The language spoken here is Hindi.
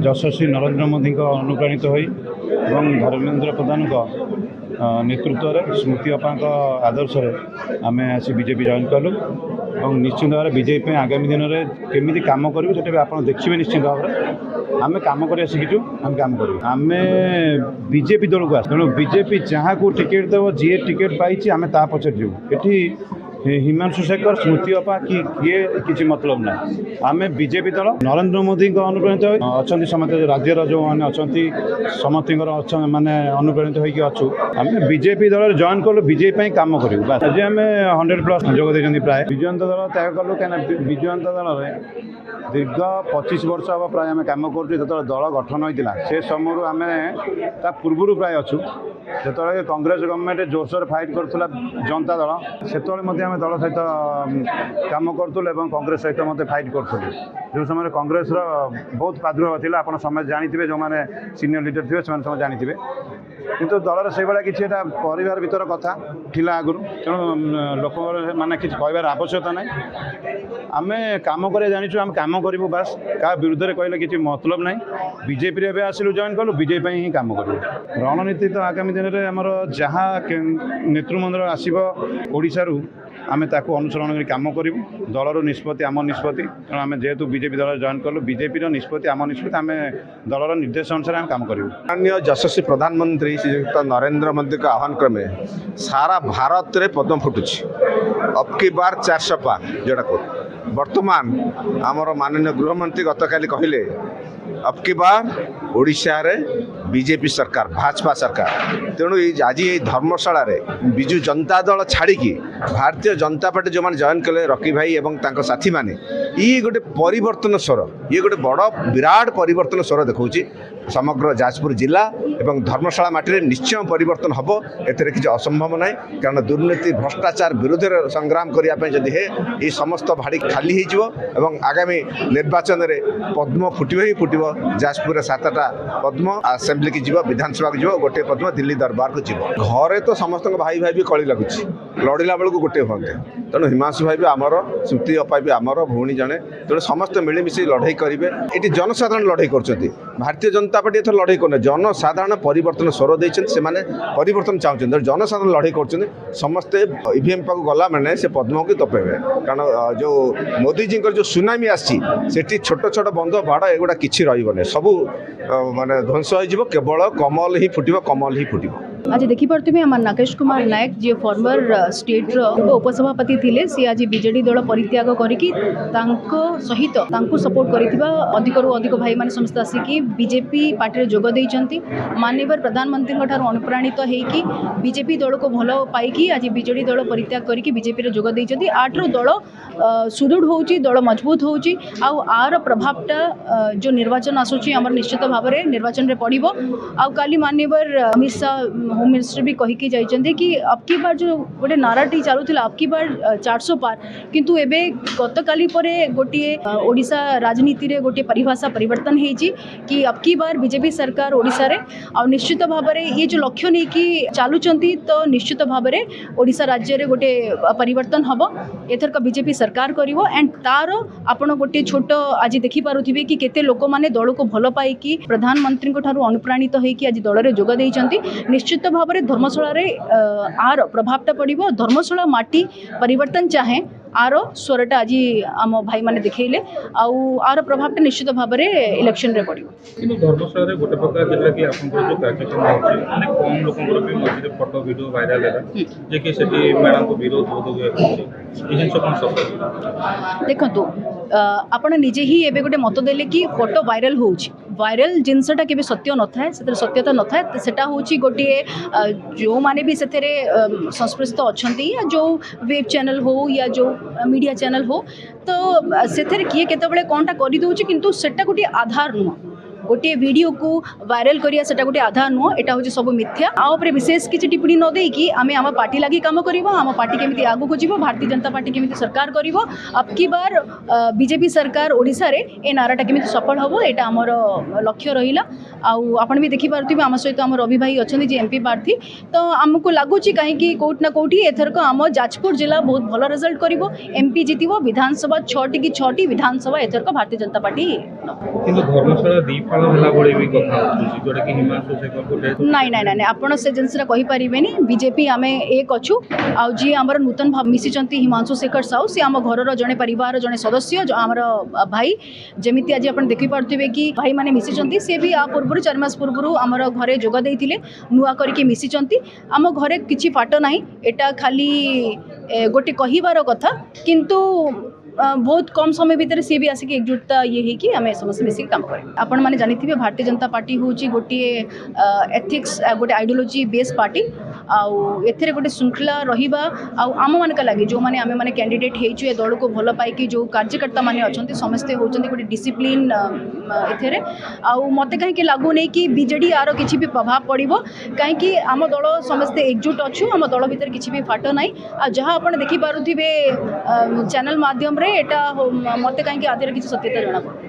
ଯଶସ୍ୱୀ ନରେନ୍ଦ୍ର ମୋଦିଙ୍କ ଅନୁପ୍ରାଣିତ ହୋଇ ଏବଂ ଧର୍ମେନ୍ଦ୍ର ପ୍ରଧାନଙ୍କ ନେତୃତ୍ୱରେ ସ୍ମୃତି ଅପାଙ୍କ ଆଦର୍ଶରେ ଆମେ ଆସି ବିଜେପି ଜଏନ୍ କଲୁ ଏବଂ ନିଶ୍ଚିତ ଭାବରେ ବିଜେପି ପାଇଁ ଆଗାମୀ ଦିନରେ କେମିତି କାମ କରିବୁ ସେଟା ବି ଆପଣ ଦେଖିବେ ନିଶ୍ଚିତ ଭାବରେ। ଆମେ କାମ କରିବା ଶିଖିଛୁ, ଆମେ କାମ କରିବୁ। ଆମେ ବିଜେପି ଦଳକୁ ଆସୁ, ତେଣୁ ବିଜେପି ଯାହାକୁ ଟିକେଟ୍ ଦେବ, ଯିଏ ଟିକେଟ୍ ପାଇଛି ଆମେ ତା ପଛରେ ଯିବୁ। ଏଠି ହିମାଂଶୁ ଶେଖର, ସ୍ମୃତି ଅପା କିଏ କିଛି ମତଲବ ନାହିଁ। ଆମେ ବିଜେପି ଦଳ ନରେନ୍ଦ୍ର ମୋଦିଙ୍କ ଅନୁପ୍ରାଣିତ ହୋଇ ଅଛନ୍ତି, ସମସ୍ତେ ରାଜ୍ୟର ଯେଉଁମାନେ ଅଛନ୍ତି ସମସ୍ତଙ୍କର ମାନେ ଅନୁପ୍ରାଣିତ ହୋଇକି ଅଛୁ। ଆମେ ବିଜେପି ଦଳରେ ଜଏନ୍ କଲୁ, ବିଜେପି ପାଇଁ କାମ କରିବୁ। ଆଜି ଆମେ 100+ ଯୋଗ ଦେଇଛନ୍ତି ପ୍ରାୟ। ବିଜୁ ଜନତା ଦଳ ତ୍ୟାଗ କଲୁ କାହିଁକିନା ବିଜୁ ଜନତା ଦଳରେ ଦୀର୍ଘ 25 ବର୍ଷ ହେବ ପ୍ରାୟ ଆମେ କାମ କରୁଛୁ। ଯେତେବେଳେ ଦଳ ଗଠନ ହୋଇଥିଲା ସେ ସମୟରୁ ଆମେ ତା ପୂର୍ବରୁ ପ୍ରାୟ ଅଛୁ। ଯେତେବେଳେ କଂଗ୍ରେସ ଗଭର୍ଣ୍ଣମେଣ୍ଟ ଜୋରସୋର ଫାଇଟ୍ କରୁଥିଲା ଜନତା ଦଳ, ସେତେବେଳେ ମଧ୍ୟ ଆମେ ଦଳ ସହିତ କାମ କରୁଥିଲୁ ଏବଂ କଂଗ୍ରେସ ସହିତ ମଧ୍ୟ ଫାଇଟ୍ କରୁଥିଲୁ। ଯେଉଁ ସମୟରେ କଂଗ୍ରେସର ବହୁତ ପ୍ରାଦୁର୍ଭାବ ଥିଲା, ଆପଣ ସମସ୍ତେ ଜାଣିଥିବେ, ଯେଉଁମାନେ ସିନିୟର ଲିଡର ଥିବେ ସେମାନେ ସମସ୍ତେ ଜାଣିଥିବେ। କିନ୍ତୁ ଦଳର ସେଇଭଳିଆ କିଛି ଏଇଟା ପରିବାର ଭିତର କଥା ଥିଲା ଆଗରୁ, ତେଣୁ ଲୋକଙ୍କର ମାନେ କିଛି କହିବାର ଆବଶ୍ୟକତା ନାହିଁ। ଆମେ କାମ କରିବା ଜାଣିଛୁ, ଆମେ କାମ କରିବୁ ବାସ୍। କାହା ବିରୁଦ୍ଧରେ କହିଲେ କିଛି ମତଲବ ନାହିଁ। ବିଜେପିରେ ଏବେ ଆସିଲୁ, ଜଏନ୍ କଲୁ, ବିଜେପି ପାଇଁ ହିଁ କାମ କରିବୁ। ରଣନୀତି ତ ଆଗାମୀ ଦିନରେ ଆମର ଯାହା ନେତୃମଣ୍ଡଳ ଆସିବ ଓଡ଼ିଶାରୁ ଆମେ ତାକୁ ଅନୁସରଣ କରି କାମ କରିବୁ। ଦଳର ନିଷ୍ପତ୍ତି ଆମ ନିଷ୍ପତ୍ତି, ତେଣୁ ଆମେ ଯେହେତୁ ବିଜେପି ଦଳରେ ଜଏନ୍ କଲୁ, ବିଜେପିର ନିଷ୍ପତ୍ତି ଆମ ନିଷ୍ପତ୍ତି, ଆମେ ଦଳର ନିର୍ଦ୍ଦେଶ ଅନୁସାରେ ଆମେ କାମ କରିବୁ। माननीय यशस्वी प्रधानमंत्री श्रीयुक्त नरेंद्र मोदी का आह्वान क्रमे सारा भारत रे पद्म फुटुची। अब की बार 400 पार जोड़ा को वर्तमान आमर माननीय गृहमंत्री गतकाली कहले अब की बार ओडिशा रे बीजेपी सरकार, भाजपा सरकार। तेणु आज ये धर्मशाला रे बिजु जनता दल छाड़ी भारतीय जनता पार्टी जो मैंने जॉइन कले रकी भाई एवं तांको साथी माने, ये गोटे परिवर्तन स्वर, ये गोटे बड़ विराट परिवर्तन स्वर देखौची। समग्र जाजपुर जिला एवं धर्मशाला माटी रे निश्चय परिवर्तन हम, एथरे किसी असंभव ना, कारण दुर्नीति भ्रष्टाचार विरुद्ध संग्राम करने जदि है ये समस्त भाड़ी खाली हो आगामी निर्वाचन में पद्म फुटब ही फुटब। जाजपुर 7टा पद्म आसेम्बली की जीव, विधानसभा को जीव, गोटे पद्म दिल्ली दरबार को जीव। घरे तो समस्त भाई भाई भी कली लगुच, लड़िला बेलू गोटे हमें। तेणु हिमांशु भाई भी आमर, स्मृति अपा भी आमर भौणी जड़े। तेणु समस्त मिलमिशि लड़ाई करेंगे। ये जनसाधारण लड़ाई कर भारतीय जनता पार्टी एथर लड़ाई करना, जनसाधारण परिवर्तन स्वर देते परिवर्तन चाहते। जनसाधारण लड़ाई कर समस्ते ईवीएम पाक गला मैंने से पद्म को दबेबे, कारण जो मोदीजी जो सुनामी आसी छोट छोट बंध बाड़ एगुड़ा किसी रही सबू माने ध्वंस हो, केवल कमल ही फुटब, कमल ही फुटब। आज देखिपे आम नागेश कुमार नायक जी फॉर्मर स्टेट उपसभापति थे, सी आज बीजेडी दल परित्याग करके सहित सपोर्ट कर अधिक अधिक भाई मैंने समस्त आसिकी बीजेपी पार्टी जोग देइचंती। माननीय प्रधानमंत्री अनुप्राणित होइकी बीजेपी दल को भल पाई आज बीजेडी दल परित्याग करके बीजेपी रे जोग देइचंती। आठर दल सुदृढ़ होउची, दल मजबूत होउची, आर प्रभावटा जो निर्वाचन आसुची आमर निश्चित भाव में निर्वाचन रे पड़िबो। आ काली माननीय अमित शाह होम मिनिस्टर भी कहीकि जाइछन्ते कि अब की बार जो गोटे नाराटी चलुला अब की बार 400 पार, किंतु एबे गतकाली परे गोटे ओडिशा राजनीति रे गोटे परिभाषा परिवर्तन होइछि कि अब की बार बीजेपी सरकार ओडिशा रे आ निश्चित भाव में ये जो लक्ष्य नहीं कि चलुचंती, तो निश्चित भाव में ओडिशा राज्य रे गोटे परिवर्तन हबो। एथरक बीजेपी सरकार करिवो एंड तार आपण गोटे छोट आज देखि पारुथिबे कि केते लोक माने दल को भल पाई प्रधानमंत्री ठारू अनुप्राणित होइकि आज दल रे जोग देइचंती। निश्चित भाव में धर्मशाला रे आर प्रभावटा पड़िबो। धर्मशाला माटी परिवर्तन चाहे आर स्वरटा आज आम भाई मैंने देखले आर प्रभावटा निश्चित भाव में इलेक्शन रे पड़िबो। किंतु धर्मशाला रे गोटे प्रकार जेला कि आपन जो कार्यक्रम होछि माने कम लोकंकर भी मझे फोटो वीडियो वायरल है जे कि सेठी मैडम को विरोध होतो होछि एहन सब सब देखंतु आपण निजे ही एबे गोटे मत देले कि फोटो वायरल होछि। वायरल जिनसटा केबे सत्य न थाए, सेते सत्यता न थाए, सेटा होछि गोटे जो माने भी सेतेरे संस्पृष्ट अछंती या जो वेब चैनल हो या जो मीडिया चैनल हो, तो सेतेरे किए केतेबेले कोनटा करि दोछि, किंतु सेटा गोटे आधार नुह। गोटे वीडियो को वायरल करिया सेटा गोटे आधार नुह, एटा होछि सब मिथ्या। आ ऊपर विशेष किछि टिप्पणी न देई कि आमे आम पार्टी लागि काम करिवो, आम पार्टी केमिति आगु को जीवो, भारतीय जनता पार्टी केमिति सरकार करिवो। अब की बार बीजेपी सरकार ओडिसा रे ए नाराटा केमिति सफल हबो, एटा हमर लक्ष्य रहिला। आउ आपण भी देखि पारुथिबे आम सहित आम रवि भाई अछन्ती जे एमपी प्रार्थी, तो आमको लागुची कहीं कि कोट ना कोठी एथरक आम जाजपुर जिला बहुत भल रिजल्ट करिवो, एमपी जितिवो, विधानसभा 6टी की 6टी विधानसभा एथरक भारतीय जनता पार्टी। किंतु धर्मशाला दीप फाटल होला भଳି भी कथा होछि जोटा कि हिमांशु शेखर गोटे नाଇଁ ନାଇଁ ନାଇଁ ଆପଣ ସେ ଜିନିଷଟା କହିପାରିବେନି ବିଜେପି ଆମେ ଏକ ଅଛୁ ଆଉ ଯିଏ ଆମର ନୂତନ ମିଶିଛନ୍ତି ହିମାଂଶୁ ଶେଖର ସାହୁ ସେ ଆମ ଘରର ଜଣେ ପରିବାର ଜଣେ ସଦସ୍ୟ ଆମର ଭାଇ ଯେମିତି ଆଜି ଆପଣ ଦେଖିପାରୁଥିବେ କି ଭାଇମାନେ ମିଶିଛନ୍ତି ସେ ବି ଆ ପୂର୍ବରୁ 4 ମାସ ପୂର୍ବରୁ ଆମର ଘରେ ଯୋଗ ଦେଇଥିଲେ ନୂଆ କରିକି ମିଶିଛନ୍ତି ଆମ ଘରେ କିଛି ଫାଟ ନାହିଁ ଏଟା ଖାଲି ଗୋଟେ କହିବାର କଥା କିନ୍ତୁ बहुत कम समय भितर सी भी आसिक एकजुटता ये है कि आम समस्त मिसिक काम करें आपण मैंने जानी भारतीय जनता पार्टी हूँ गोटे एथिक्स गोटे आइडियोलोजी बेस्ड पार्टी आउ एथे गोटे श्रृंखला रहिबा आम मान लगे जो मैंने आम मैंने कैंडिडेट होइछु ए दल को भल पाइकी जो कार्यकर्ता माने अछंती समस्ते होचंती गोटे डिसिप्लिन एथे आउ मते कहीं लागू नहीं कि बीजेडी आर किसी भी प्रभाव पड़ो कहीं आम दल समस्ते एकजुट अच्छु आम दल भीतर किसी भी फाट ना आ जहाँ आप देखिपे चैनल माध्यम एटा मते कहीं आदि किसी सत्यता जना पड़े।